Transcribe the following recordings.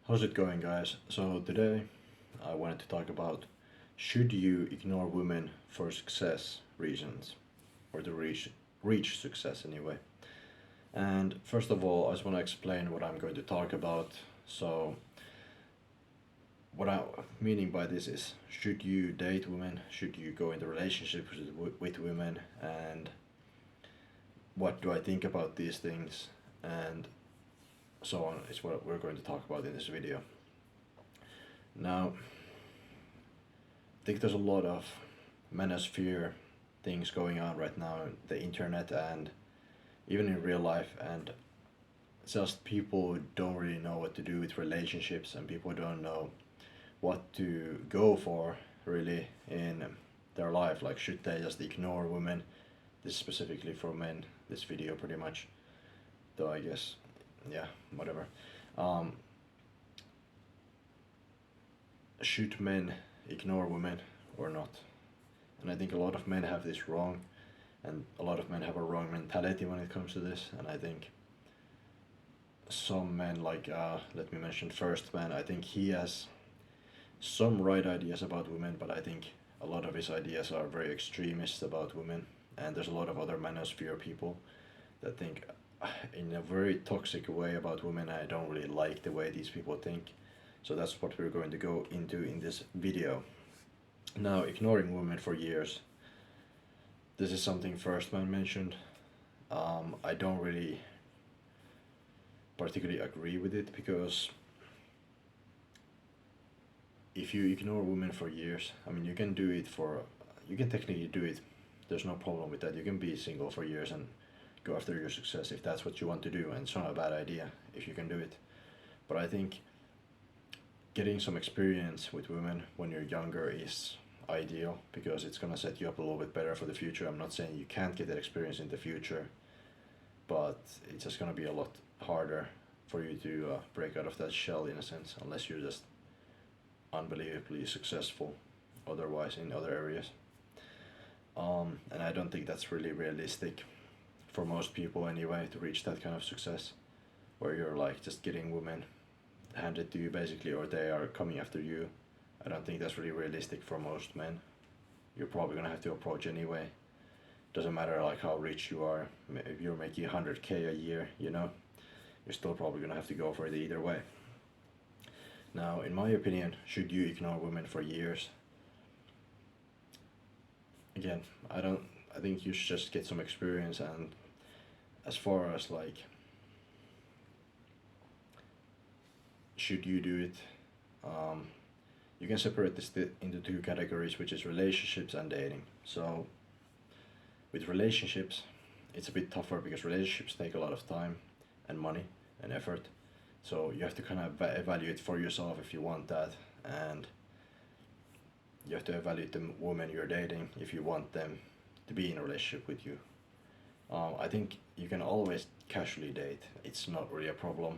How's it going, guys? So today I wanted to talk about should you ignore women for success reasons or to reach success anyway. And first of all, I just want to explain what I'm going to talk about. So what I'm meaning by this is should you date women? Should you go into relationships with women? And what do I think about these things? And so on is what we're going to talk about in this video. Now, I think there's a lot of manosphere things going on right now on the internet and even in real life, and just people don't really know what to do with relationships, and people don't know what to go for really in their life. Like, should they just ignore women? This is specifically for men, this video pretty much, though I guess, yeah, whatever. um, should men ignore women or not? And I think a lot of men have this wrong, and a lot of men have a wrong mentality when it comes to this. And I think some men, like let me mention first man, I think he has some right ideas about women, but I think a lot of his ideas are very extremist about women. And there's a lot of other manosphere people that think in a very toxic way about women. I don't really like the way these people think. So that's what we're going to go into in this video. Now, ignoring women for years. This is something First Man mentioned. I don't really particularly agree with it, because if you ignore women for years, I mean, you can technically do it. There's no problem with that. You can be single for years and go after your success if that's what you want to do, and it's not a bad idea if you can do it. But I think getting some experience with women when you're younger is ideal, because it's gonna set you up a little bit better for the future. I'm not saying you can't get that experience in the future, but it's just gonna be a lot harder for you to break out of that shell in a sense, unless you're just unbelievably successful otherwise in other areas. And I don't think that's really realistic for most people anyway, to reach that kind of success where you're like just getting women handed to you basically, or they are coming after you. I don't think that's really realistic for most men. You're probably gonna have to approach anyway. Doesn't matter like how rich you are. If you're making 100K a year, you're still probably gonna have to go for it either way. Now, in my opinion, should you ignore women for years? Again, I think you should just get some experience. And as far as like, should you do it? You can separate this into two categories, which is relationships and dating. So, with relationships, it's a bit tougher because relationships take a lot of time and money and effort. So you have to kind of evaluate for yourself if you want that, and you have to evaluate the women you're dating if you want them to be in a relationship with you. I think you can always casually date. It's not really a problem.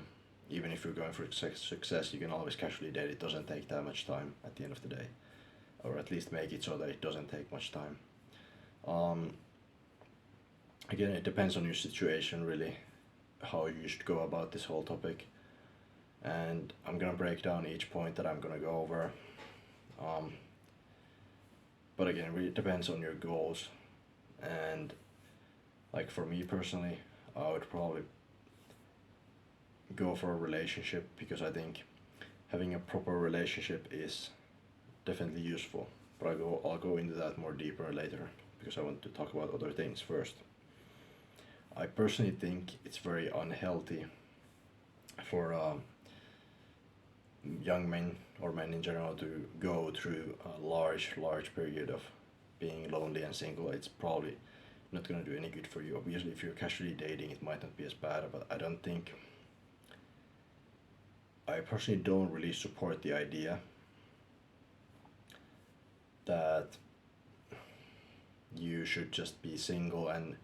Even if you're going for success, you can always casually date. It doesn't take that much time at the end of the day, or at least make it so that it doesn't take much time. Um, Again, it depends on your situation, really, how you should go about this whole topic. And I'm gonna break down each point that I'm gonna go over. Um, but again, it really depends on your goals. And like for me personally, I would probably go for a relationship, because I think having a proper relationship is definitely useful. But I'll go into that more deeper later, because I want to talk about other things first. I personally think it's very unhealthy for young men or men in general to go through a large period of being lonely and single. It's probably not going to do any good for you. Obviously, if you're casually dating, it might not be as bad, but I personally don't really support the idea that you should just be single and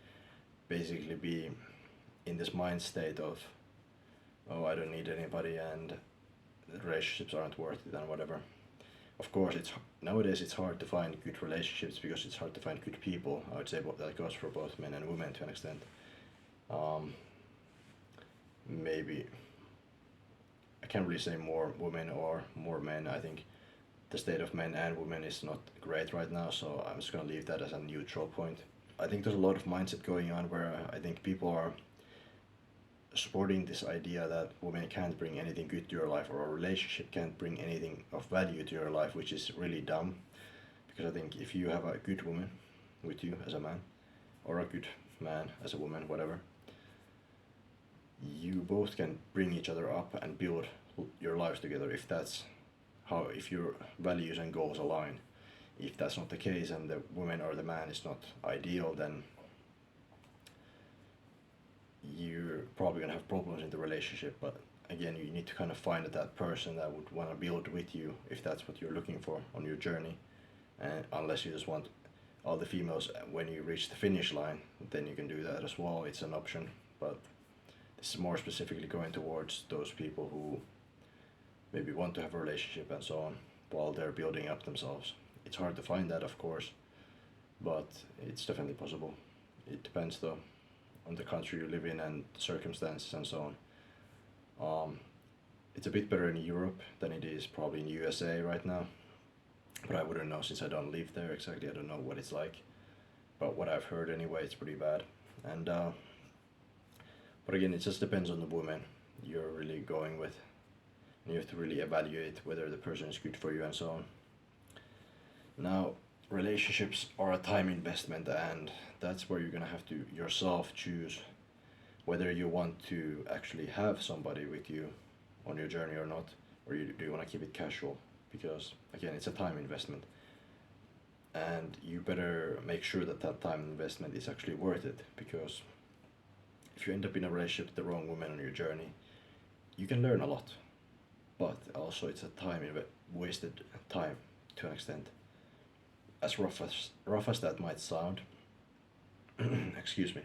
basically be in this mind state of, oh, I don't need anybody and relationships aren't worth it and whatever. Of course, nowadays it's hard to find good relationships because it's hard to find good people. I would say that goes for both men and women to an extent. Maybe can't really say more women or more men. I think the state of men and women is not great right now, so I'm just gonna leave that as a neutral point. I think there's a lot of mindset going on where I think people are supporting this idea that women can't bring anything good to your life, or a relationship can't bring anything of value to your life, which is really dumb. Because I think if you have a good woman with you as a man, or a good man as a woman, whatever, you both can bring each other up and build your lives together if that's how, if your values and goals align. If that's not the case and the woman or the man is not ideal, then you're probably gonna have problems in the relationship. But again, you need to kind of find that person that would want to build with you if that's what you're looking for on your journey. And unless you just want all the females when you reach the finish line, then you can do that as well. It's an option, but this is more specifically going towards those people who maybe want to have a relationship and so on while they're building up themselves. It's hard to find that, of course, but it's definitely possible. It depends though on the country you live in and circumstances and so on. It's a bit better in Europe than it is probably in USA right now, but I wouldn't know since I don't live there exactly. I don't know what it's like, but what I've heard anyway, it's pretty bad. And but again, it just depends on the woman you're really going with. You have to really evaluate whether the person is good for you and so on. Now, relationships are a time investment, and that's where you're gonna have to yourself choose whether you want to actually have somebody with you on your journey or not, or do you want to keep it casual? Because again, it's a time investment, and you better make sure that that time investment is actually worth it. Because if you end up in a relationship with the wrong woman on your journey, you can learn a lot, but also it's a wasted time to an extent. As rough as that might sound, excuse me.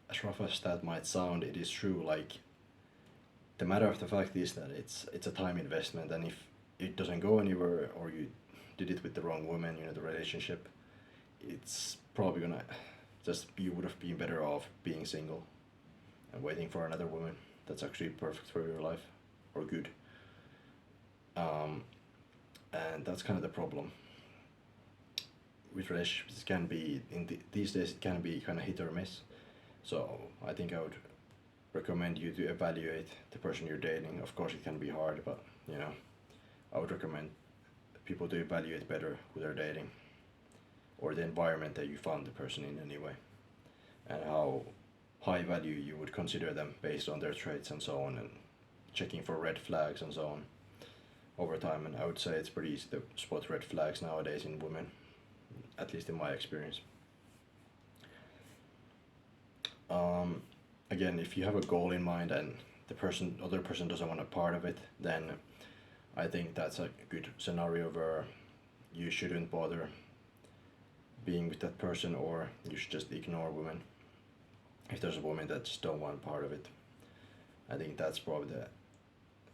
As rough as that might sound, it is true. Like, the matter of the fact is that it's a time investment, and if it doesn't go anywhere, or you did it with the wrong woman, the relationship, it's probably gonna just, you would have been better off being single and waiting for another woman that's actually perfect for your life or good. And that's kind of the problem with relationships. It can be these days, it can be kind of hit or miss. So I think I would recommend you to evaluate the person you're dating. Of course, it can be hard, but I would recommend people to evaluate better who they're dating, or the environment that you found the person in anyway, and how high value you would consider them based on their traits and so on, and checking for red flags and so on over time. And I would say it's pretty easy to spot red flags nowadays in women, at least in my experience. Again, if you have a goal in mind and the other person doesn't want a part of it, then I think that's a good scenario where you shouldn't bother being with that person, or you should just ignore women if there's a woman that just don't want part of it. I think that's probably the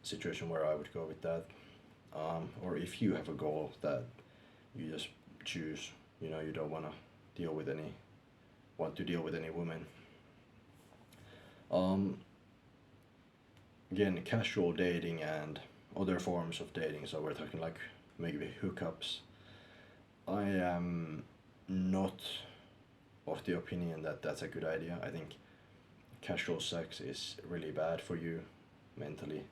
situation where I would go with that. Or if you have a goal that you just choose, you don't want to deal with any women. Again, casual dating and other forms of dating, so we're talking like maybe hookups. I am not of the opinion that that's a good idea. I think casual sex is really bad for you mentally.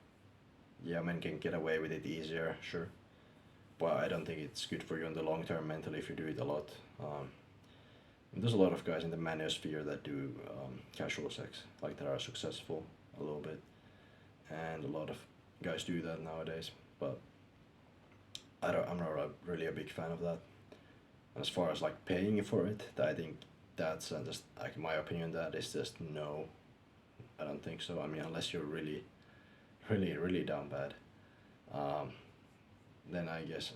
Yeah, men can get away with it easier, sure, but I don't think it's good for you in the long term mentally if you do it a lot. There's a lot of guys in the Manosphere that do casual sex, like that are successful a little bit, and a lot of guys do that nowadays. But I'm not really a big fan of that. As far as like paying for it, I think that's just like my opinion. That is just no. I don't think so. I mean, unless you're really, really, really down bad, then I guess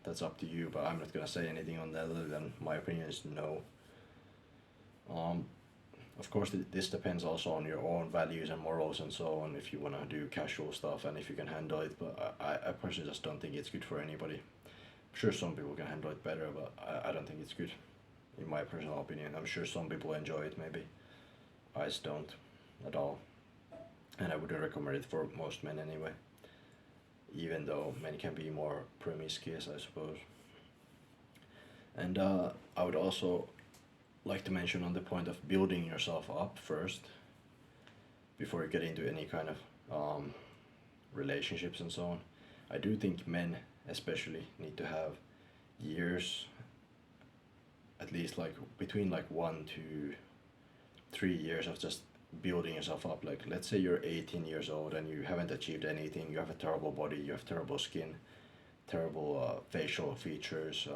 that's up to you. But I'm not gonna say anything on that other than my opinion is no. Of course, this depends also on your own values and morals and so on, if you want to do casual stuff and if you can handle it, but I personally just don't think it's good for anybody. I'm sure some people can handle it better, but I don't think it's good, in my personal opinion. I'm sure some people enjoy it, maybe. I just don't, at all. and I wouldn't recommend it for most men anyway, even though men can be more promiscuous, I suppose. And I would also like to mention on the point of building yourself up first before you get into any kind of relationships and so on. I do think men especially need to have years, at least like between like 1 to 3 years of just building yourself up. Like let's say you're 18 years old and you haven't achieved anything, you have a terrible body, you have terrible skin, terrible facial features,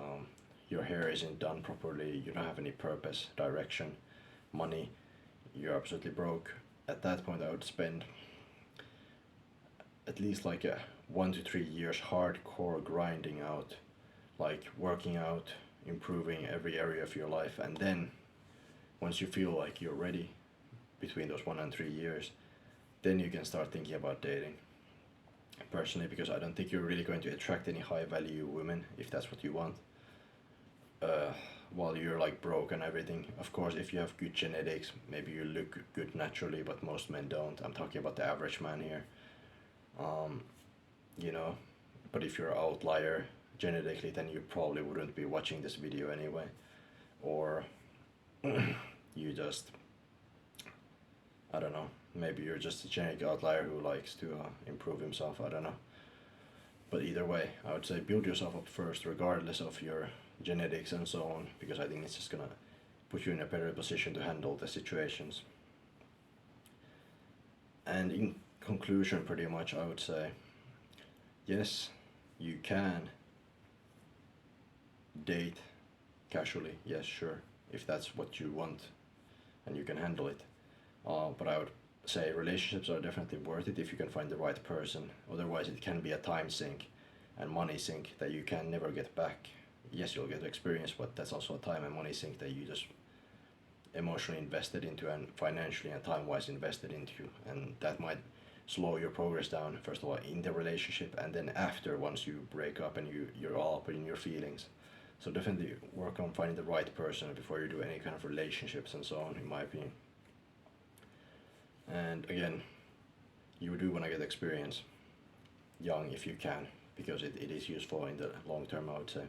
your hair isn't done properly, you don't have any purpose, direction, money, you're absolutely broke. At that point I would spend at least like a 1 to 3 years hardcore grinding out, like working out, improving every area of your life, and then once you feel like you're ready, between those 1 and 3 years, then you can start thinking about dating. Personally, because I don't think you're really going to attract any high value women if that's what you want. Uh, while you're like broke and everything. Of course, if you have good genetics, maybe you look good naturally, but most men don't. I'm talking about the average man here. Um, you know, but if you're an outlier genetically, then you probably wouldn't be watching this video anyway. Or you just, I don't know, maybe you're just a genetic outlier who likes to improve himself, I don't know. But either way, I would say build yourself up first, regardless of your genetics and so on, because I think it's just gonna put you in a better position to handle the situations. And in conclusion, pretty much, I would say, yes, you can date casually, yes, sure, if that's what you want and you can handle it. But I would say relationships are definitely worth it if you can find the right person. Otherwise, it can be a time sink and money sink that you can never get back. Yes, you'll get experience, but that's also a time and money sink that you just emotionally invested into and financially and time-wise invested into, and that might slow your progress down, first of all in the relationship, and then after, once you break up and you're all up in your feelings. So definitely work on finding the right person before you do any kind of relationships and so on, in my opinion. And again, you do want to get experience young if you can, because it is useful in the long term, I would say.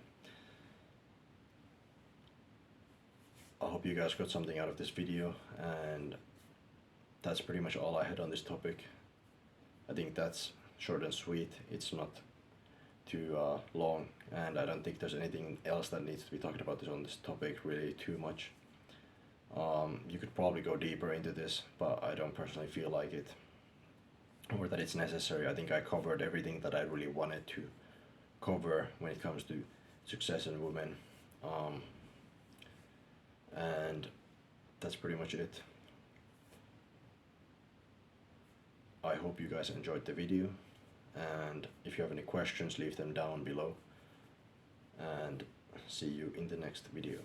I hope you guys got something out of this video, and that's pretty much all I had on this topic. I think that's short and sweet. It's not too long, and I don't think there's anything else that needs to be talked about on this topic really too much. You could probably go deeper into this, but I don't personally feel like it, or that it's necessary. I think I covered everything that I really wanted to cover when it comes to success in women. And that's pretty much it. I hope you guys enjoyed the video, and if you have any questions, leave them down below, and see you in the next video.